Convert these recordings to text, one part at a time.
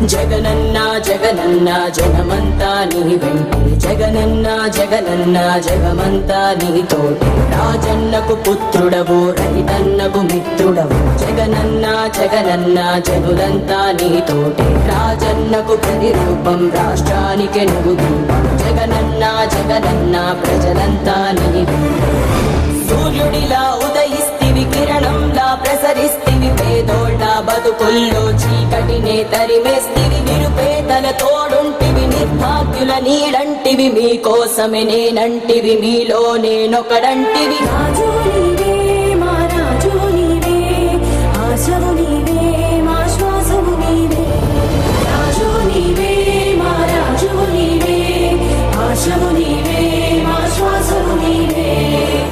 జగనన్న జగనన్న జగమంతా నీ వెంటే జగనన్న జగనన్న జగమంతా నీ తోటే రాజన్నకు పుత్రుడవు రైతన్నకు మిత్రుడవు జగనన్న జగనన్న జనులంతా నీ తోటే రాజన్నకు ప్రతిరూపం రాష్ట్రానికి నువ్వు దీపం జగనన్న జగనన్న ప్రజలంతా నీ వెంటే సూర్యుడిలా ఉదయిస్తివి కిరణంలా ప్రసరిస్తివి పేదోళ్ళ బతుకుల్లో చీకటినే తరిమేస్తివి నిరుపేదల తోడుంటివి నిర్భాగ్యుల నీడంటివి మీకోసమే నేనంటివి మీలో నేనొకడంటివి రాజు నీవే మా రాజు నీవే ఆశవు నీవే మా శ్వాసవు నీవే రాజు నీవే మా రాజు నీవే ఆశవు నీవే మా శ్వాసవు నీవే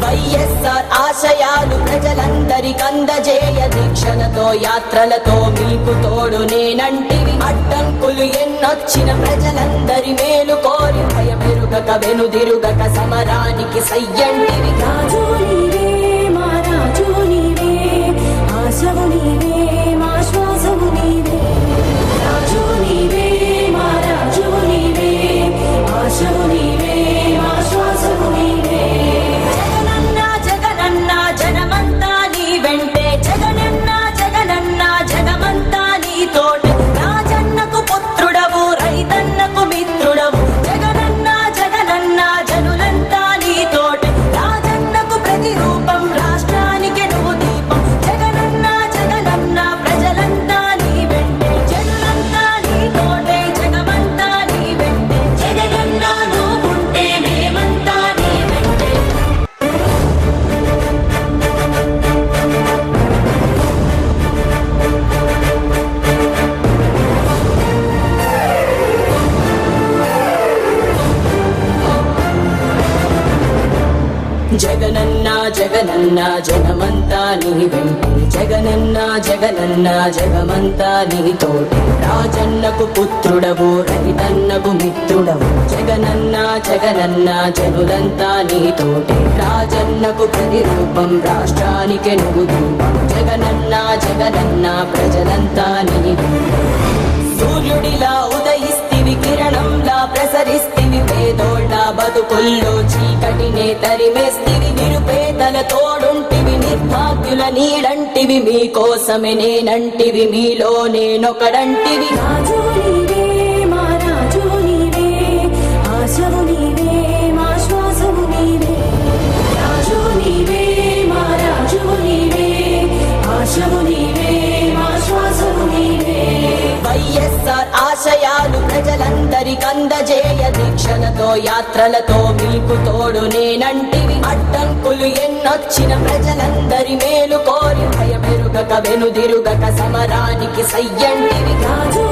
వైఎస్ఆర్ ఆశయాలు ప్రజలందరికందజేయ దీక్షలతో యాత్రలతో మీకు తోడు నేనంటివి అడ్డంకులు ఎన్నొచ్చిన ప్రజలందరి మేలు కోరి భయమెరుగక వెనుదిరుగక సమరానికి సయ్యంటివి రాజు నీవే మా రాజు నీవే ఆశవు నీవే మా శ్వాసవు నీవే రాజు నీవే మా రాజు నీవే ఆశవు నీవే మా శ్వాసవు నీవే జగనన్న జగనన్న జనమంతా నీ వెంటే జగనన్న జగనన్న జగమంతా నీ తోటే రాజన్నకు పుత్రుడవు రైతన్నకు మిత్రుడవు జగనన్న జగనన్న జనులంతా నీ తోటే రాజన్నకు ప్రతిరూపం రాష్ట్రానికి నువ్వు దీపం జగనన్న జగనన్న ప్రజలంతా నీ వెంటే జనులంతా నీ తోటే జగమంతా నీ వెంటే జగనన్న నువ్వుంటే మేమంతా నీ వెంటే జగనన్న జగనన్న జగమంతా నీ వెంటే జగనన్న జగనన్న జగమంతా నీ తోటే రాజన్నకు పుత్రుడవు రైతన్నకు మిత్రుడవు జగనన్న జగనన్న జనులంతా నీ తోటే రాజన్నకు ప్రతిరూపం రాష్ట్రానికి నువ్వు దీపం జగనన్న జగనన్న ప్రజలంతా నీ వెంటే సూర్యుడిలా ఉదయిస్తివి కిరణంలా ప్రసరిస్తివి పేదోళ్ళ బతుకుల్లో చీకటినే తరిమేస్తివి నిరుపేదల తోడుంటివి నిర్భాగ్యుల నీడంటివి మీకోసమే నేనంటివి మీలో నేనొకడంటివి రాజు నీవే మా రాజు నీవే ఆశవు నీవే మా శ్వాసవు నీవే రాజు నీవే మా రాజు నీవే ఆశవు నీవే మా శ్వాసవు నీవే వైఎస్ఆర్ ఆశయాలు ప్రజలందరికందజేయ దీక్షలతో యాత్రలతో మీకు తోడు నేనంటివి అడ్డంకులు ఎన్నొచ్చిన ప్రజలందరి మేలు కోరి భయమెరుగక వెనుదిరుగక సమరానికి సయ్యంటివి రాజు